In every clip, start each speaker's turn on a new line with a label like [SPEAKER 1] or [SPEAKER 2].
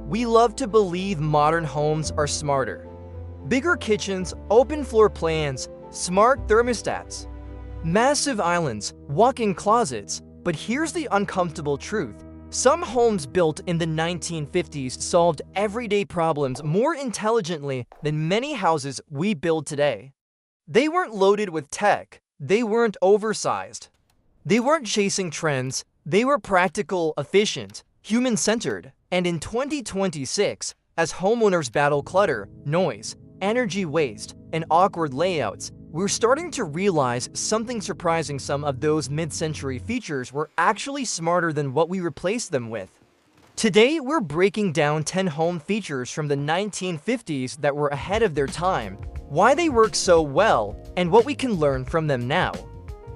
[SPEAKER 1] We love to believe modern homes are smarter. Bigger kitchens, open floor plans, smart thermostats, massive islands, walk-in closets. But here's the uncomfortable truth. Some homes built in the 1950s solved everyday problems more intelligently than many houses we build today. They weren't loaded with tech. They weren't oversized. They weren't chasing trends. They were practical, efficient, human-centered. And in 2026, as homeowners battle clutter, noise, energy waste, and awkward layouts, we're starting to realize something surprising. Some of those mid-century features were actually smarter than what we replaced them with. Today, we're breaking down 10 home features from the 1950s that were ahead of their time, why they work so well, and what we can learn from them now.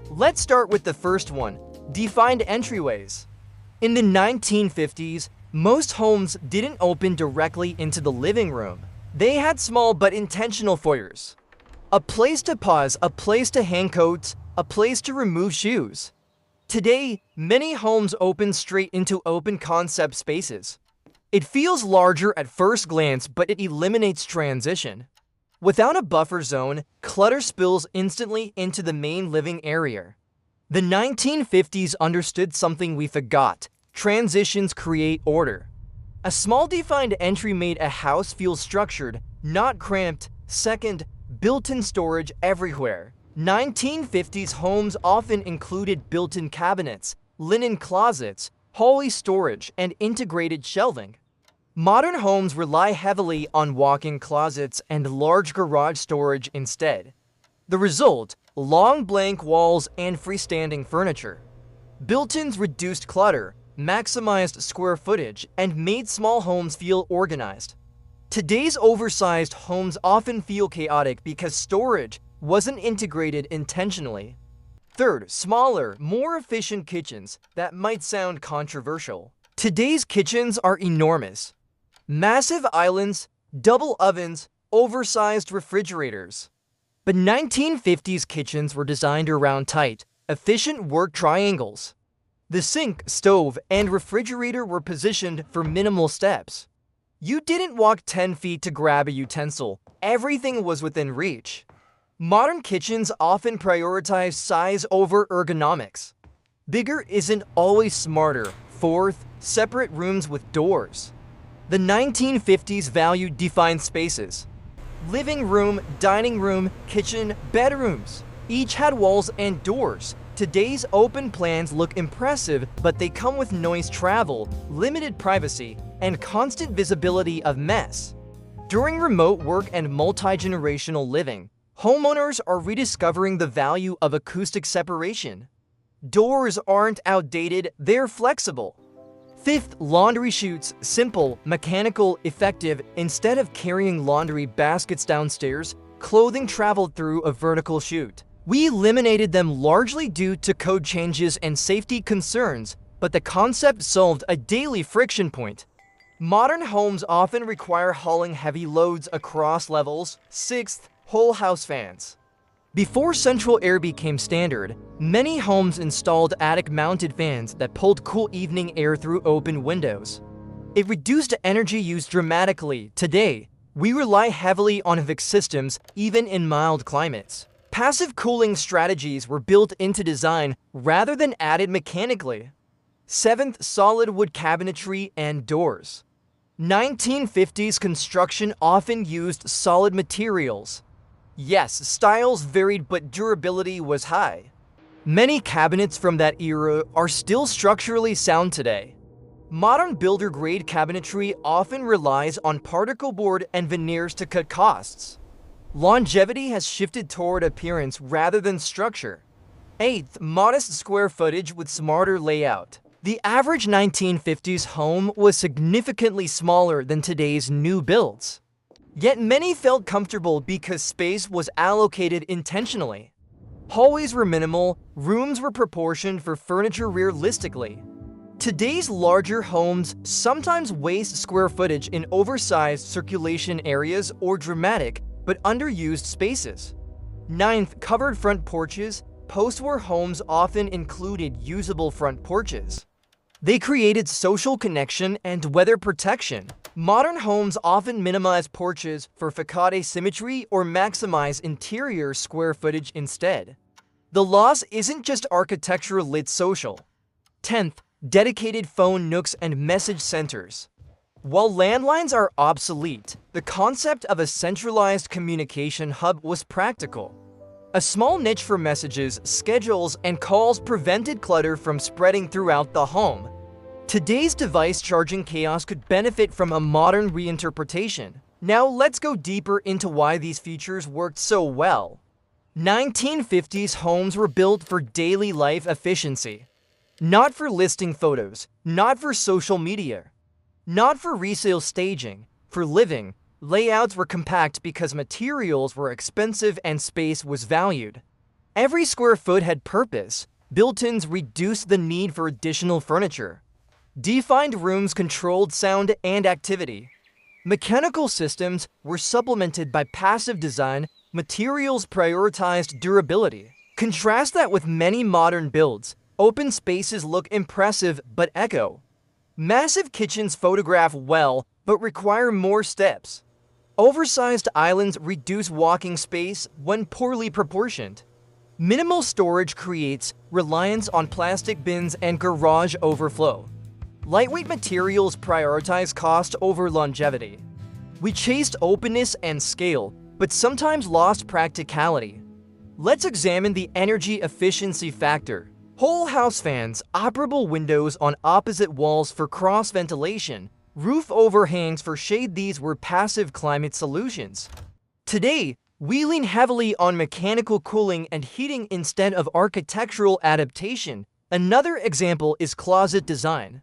[SPEAKER 1] Let's start with the first one, defined entryways. In the 1950s, most homes didn't open directly into the living room. They had small but intentional foyers. A place to pause, a place to hang coats, a place to remove shoes. Today, many homes open straight into open-concept spaces. It feels larger at first glance, but it eliminates transition. Without a buffer zone, clutter spills instantly into the main living area. The 1950s understood something we forgot. Transitions create order. A small defined entry made a house feel structured, not cramped. Second, built-in storage everywhere. 1950s homes often included built-in cabinets, linen closets, hallway storage, and integrated shelving. Modern homes rely heavily on walk-in closets and large garage storage instead. The result, long blank walls and freestanding furniture. Built-ins reduced clutter, maximized square footage, and made small homes feel organized. Today's oversized homes often feel chaotic because storage wasn't integrated intentionally. Third, smaller, more efficient kitchens. That might sound controversial. Today's kitchens are enormous. Massive islands, double ovens, oversized refrigerators. But 1950s kitchens were designed around tight, efficient work triangles. The sink, stove, and refrigerator were positioned for minimal steps. You didn't walk 10 feet to grab a utensil. Everything was within reach. Modern kitchens often prioritize size over ergonomics. Bigger isn't always smarter. Fourth, separate rooms with doors. The 1950s valued defined spaces. Living room, dining room, kitchen, bedrooms. Each had walls and doors. Today's open plans look impressive, but they come with noise travel, limited privacy, and constant visibility of mess. During remote work and multi-generational living, homeowners are rediscovering the value of acoustic separation. Doors aren't outdated, they're flexible. Fifth, laundry chutes, simple, mechanical, effective. Instead of carrying laundry baskets downstairs, clothing traveled through a vertical chute. We eliminated them largely due to code changes and safety concerns, but the concept solved a daily friction point. Modern homes often require hauling heavy loads across levels. Sixth, whole house fans. Before central air became standard, many homes installed attic-mounted fans that pulled cool evening air through open windows. It reduced energy use dramatically. Today, we rely heavily on fixed systems, even in mild climates. Passive cooling strategies were built into design rather than added mechanically. Seventh, solid wood cabinetry and doors. 1950s construction often used solid materials. Yes, styles varied, but durability was high. Many cabinets from that era are still structurally sound today. Modern builder-grade cabinetry often relies on particle board and veneers to cut costs. Longevity has shifted toward appearance rather than structure. Eighth, modest square footage with smarter layout. The average 1950s home was significantly smaller than today's new builds. Yet many felt comfortable because space was allocated intentionally. Hallways were minimal, rooms were proportioned for furniture realistically. Today's larger homes sometimes waste square footage in oversized circulation areas or dramatic but underused spaces. Ninth, covered front porches. Post-war homes often included usable front porches. They created social connection and weather protection. Modern homes often minimize porches for facade symmetry or maximize interior square footage instead. The loss isn't just architectural, it's social. 10th, dedicated phone nooks and message centers. While landlines are obsolete, the concept of a centralized communication hub was practical. A small niche for messages, schedules, and calls prevented clutter from spreading throughout the home. Today's device charging chaos could benefit from a modern reinterpretation. Now let's go deeper into why these features worked so well. 1950s homes were built for daily life efficiency. Not for listing photos, not for social media, not for resale staging. For living, layouts were compact because materials were expensive and space was valued. Every square foot had purpose. Built-ins reduced the need for additional furniture. Defined rooms controlled sound and activity. Mechanical systems were supplemented by passive design. Materials prioritized durability. Contrast that with many modern builds. Open spaces look impressive but echo. Massive kitchens photograph well but require more steps. Oversized islands reduce walking space when poorly proportioned. Minimal storage creates reliance on plastic bins and garage overflow. Lightweight materials prioritize cost over longevity. We chased openness and scale, but sometimes lost practicality. Let's examine the energy efficiency factor. Whole house fans, operable windows on opposite walls for cross ventilation, roof overhangs for shade. These were passive climate solutions. Today, we lean heavily on mechanical cooling and heating instead of architectural adaptation. Another example is closet design.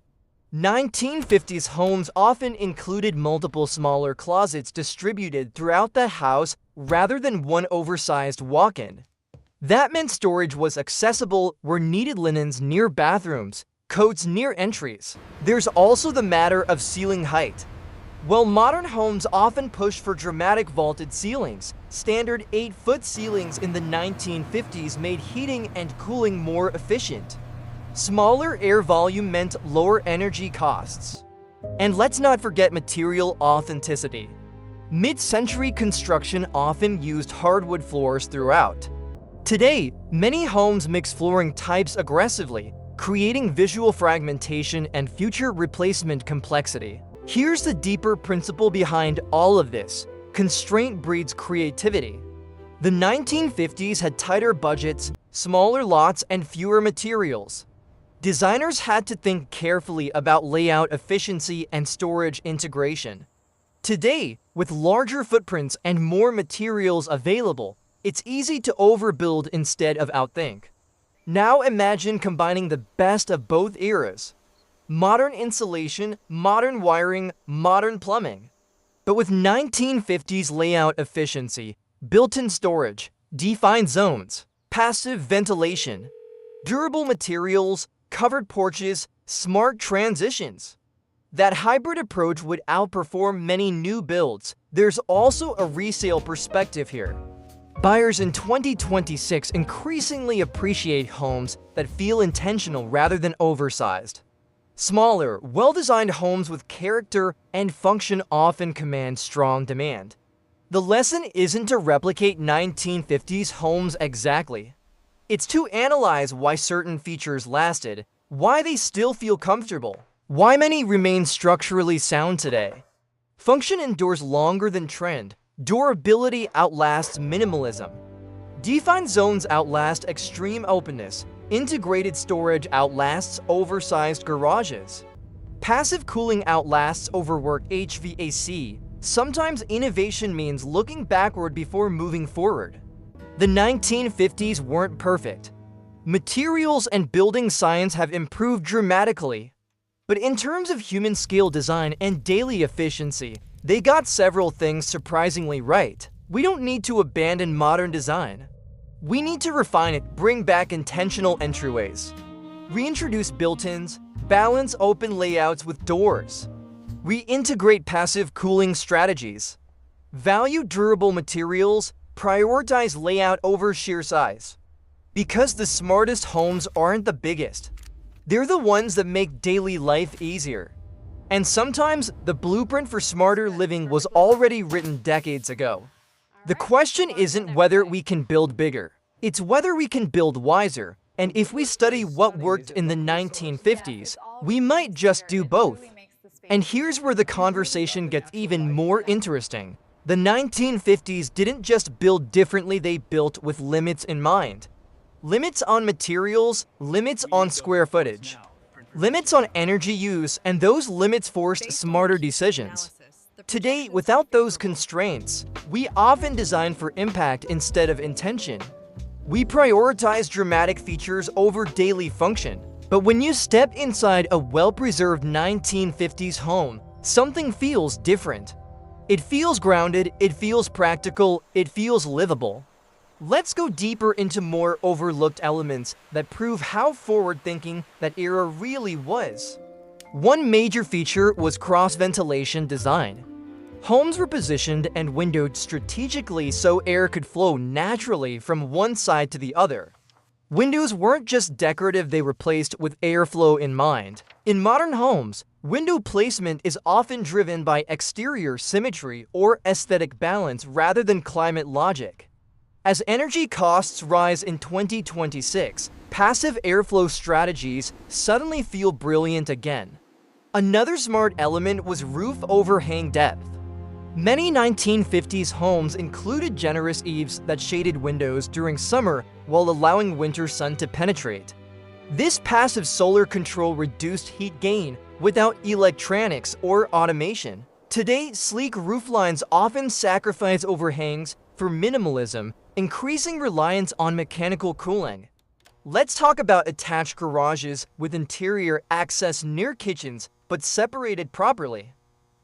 [SPEAKER 1] 1950s homes often included multiple smaller closets distributed throughout the house rather than one oversized walk-in. That meant storage was accessible where needed linens near bathrooms, coats near entries. There's also the matter of ceiling height. While modern homes often push for dramatic vaulted ceilings, standard 8-foot ceilings in the 1950s made heating and cooling more efficient. Smaller air volume meant lower energy costs. And let's not forget material authenticity. Mid-century construction often used hardwood floors throughout. Today, many homes mix flooring types aggressively, creating visual fragmentation and future replacement complexity. Here's the deeper principle behind all of this. Constraint breeds creativity. The 1950s had tighter budgets, smaller lots, and fewer materials. Designers had to think carefully about layout efficiency and storage integration. Today, with larger footprints and more materials available, it's easy to overbuild instead of outthink. Now imagine combining the best of both eras. Modern insulation, modern wiring, modern plumbing. But with 1950s layout efficiency, built-in storage, defined zones, passive ventilation, durable materials, covered porches, smart transitions. That hybrid approach would outperform many new builds. There's also a resale perspective here. Buyers in 2026 increasingly appreciate homes that feel intentional rather than oversized. Smaller, well-designed homes with character and function often command strong demand. The lesson isn't to replicate 1950s homes exactly. It's to analyze why certain features lasted, why they still feel comfortable, why many remain structurally sound today. Function endures longer than trend. Durability outlasts minimalism. Defined zones outlast extreme openness. Integrated storage outlasts oversized garages. Passive cooling outlasts overworked HVAC. Sometimes innovation means looking backward before moving forward. The 1950s weren't perfect. Materials and building science have improved dramatically. But in terms of human-scale design and daily efficiency, they got several things surprisingly right. We don't need to abandon modern design. We need to refine it, bring back intentional entryways, reintroduce built-ins, balance open layouts with doors, reintegrate passive cooling strategies, value durable materials, prioritize layout over sheer size. Because the smartest homes aren't the biggest. They're the ones that make daily life easier. And sometimes the blueprint for smarter living was already written decades ago. The question isn't whether we can build bigger, it's whether we can build wiser. And if we study what worked in the 1950s, we might just do both. And here's where the conversation gets even more interesting. The 1950s didn't just build differently, they built with limits in mind. Limits on materials, limits on square footage, limits on energy use, and those limits forced smarter decisions. Today, without those constraints, we often design for impact instead of intention. We prioritize dramatic features over daily function. But when you step inside a well-preserved 1950s home, something feels different. It feels grounded, it feels practical, it feels livable. Let's go deeper into more overlooked elements that prove how forward-thinking that era really was. One major feature was cross-ventilation design. Homes were positioned and windowed strategically so air could flow naturally from one side to the other. Windows weren't just decorative, they were placed with airflow in mind. In modern homes, window placement is often driven by exterior symmetry or aesthetic balance rather than climate logic. As energy costs rise in 2026, passive airflow strategies suddenly feel brilliant again. Another smart element was roof overhang depth. Many 1950s homes included generous eaves that shaded windows during summer while allowing winter sun to penetrate. This passive solar control reduced heat gain without electronics or automation. Today, sleek rooflines often sacrifice overhangs for minimalism, increasing reliance on mechanical cooling. Let's talk about attached garages with interior access near kitchens but separated properly.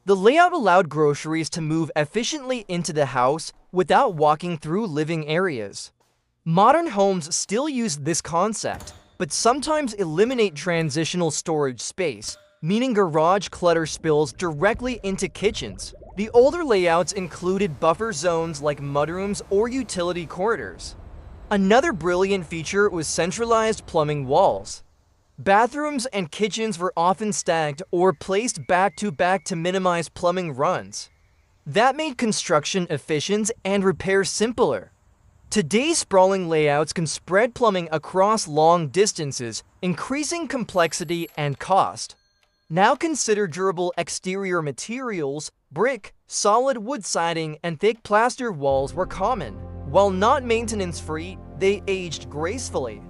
[SPEAKER 1] The layout allowed groceries to move efficiently into the house without walking through living areas. Modern homes still use this concept, but sometimes eliminate transitional storage space, meaning garage clutter spills directly into kitchens. The older layouts included buffer zones like mudrooms or utility corridors. Another brilliant feature was centralized plumbing walls. Bathrooms and kitchens were often stacked or placed back-to-back to minimize plumbing runs. That made construction efficient and repairs simpler. Today's sprawling layouts can spread plumbing across long distances, increasing complexity and cost. Now consider durable exterior materials. Brick, solid wood siding, and thick plaster walls were common. While not maintenance-free, they aged gracefully.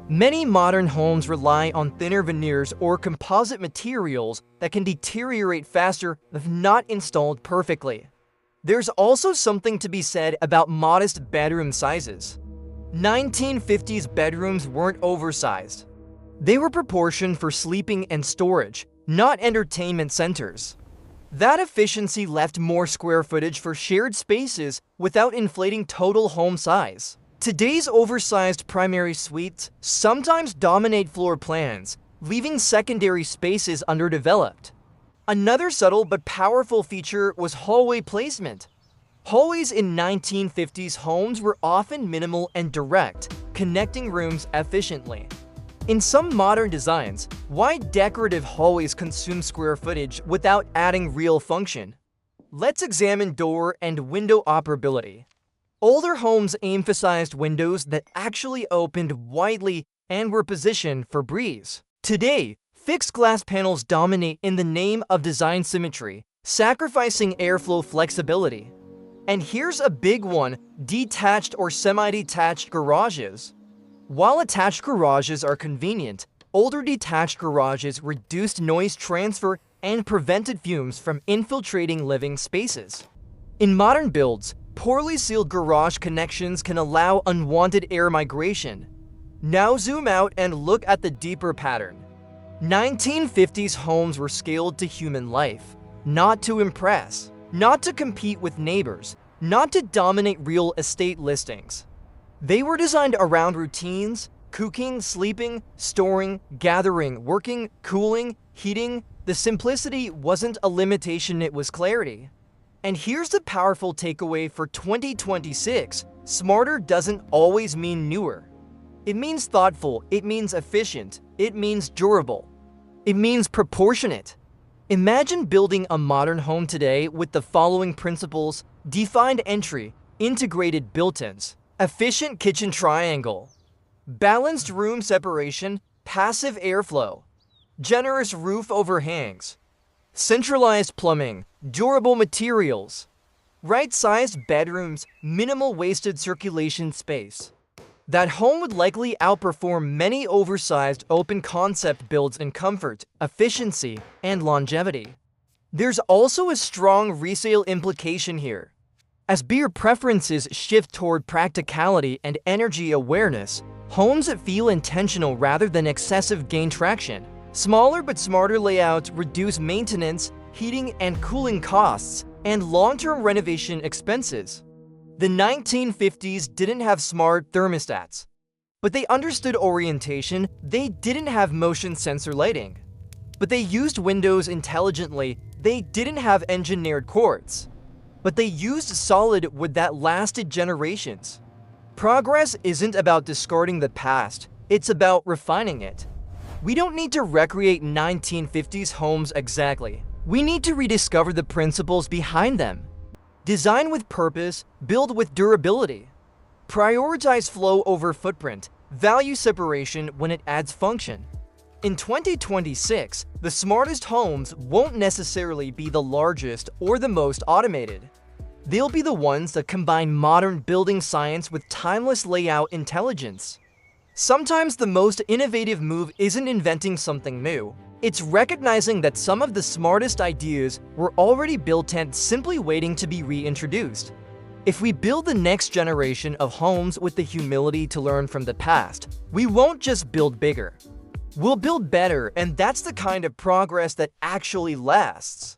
[SPEAKER 1] Many modern homes rely on thinner veneers or composite materials that can deteriorate faster if not installed perfectly. There's also something to be said about modest bedroom sizes. 1950s bedrooms weren't oversized. They were proportioned for sleeping and storage, not entertainment centers. That efficiency left more square footage for shared spaces without inflating total home size. Today's oversized primary suites sometimes dominate floor plans, leaving secondary spaces underdeveloped. Another subtle but powerful feature was hallway placement. Hallways in 1950s homes were often minimal and direct, connecting rooms efficiently. In some modern designs, wide decorative hallways consume square footage without adding real function. Let's examine door and window operability. Older homes emphasized windows that actually opened widely and were positioned for breeze. Today, fixed glass panels dominate in the name of design symmetry, sacrificing airflow flexibility. And here's a big one: detached or semi-detached garages. While attached garages are convenient, older detached garages reduced noise transfer and prevented fumes from infiltrating living spaces. In modern builds, poorly sealed garage connections can allow unwanted air migration. Now zoom out and look at the deeper pattern. 1950s homes were scaled to human life, not to impress, not to compete with neighbors, not to dominate real estate listings. They were designed around routines: cooking, sleeping, storing, gathering, working, cooling, heating. The simplicity wasn't a limitation, it was clarity. And here's the powerful takeaway for 2026. Smarter doesn't always mean newer. It means thoughtful, it means efficient, it means durable. It means proportionate. Imagine building a modern home today with the following principles: defined entry, integrated built-ins, efficient kitchen triangle, balanced room separation, passive airflow, generous roof overhangs, centralized plumbing, durable materials, right-sized bedrooms, minimal wasted circulation space. That home would likely outperform many oversized open-concept builds in comfort, efficiency, and longevity. There's also a strong resale implication here. As buyer preferences shift toward practicality and energy awareness, homes that feel intentional rather than excessive gain traction. Smaller but smarter layouts reduce maintenance, heating and cooling costs, and long-term renovation expenses. The 1950s didn't have smart thermostats, but they understood orientation. They didn't have motion sensor lighting, but they used windows intelligently. They didn't have engineered quartz, but they used solid wood that lasted generations. Progress isn't about discarding the past, it's about refining it. We don't need to recreate 1950s homes exactly. We need to rediscover the principles behind them. Design with purpose, build with durability. Prioritize flow over footprint, value separation when it adds function. In 2026, the smartest homes won't necessarily be the largest or the most automated. They'll be the ones that combine modern building science with timeless layout intelligence. Sometimes the most innovative move isn't inventing something new. It's recognizing that some of the smartest ideas were already built and simply waiting to be reintroduced. If we build the next generation of homes with the humility to learn from the past, we won't just build bigger. We'll build better, and that's the kind of progress that actually lasts.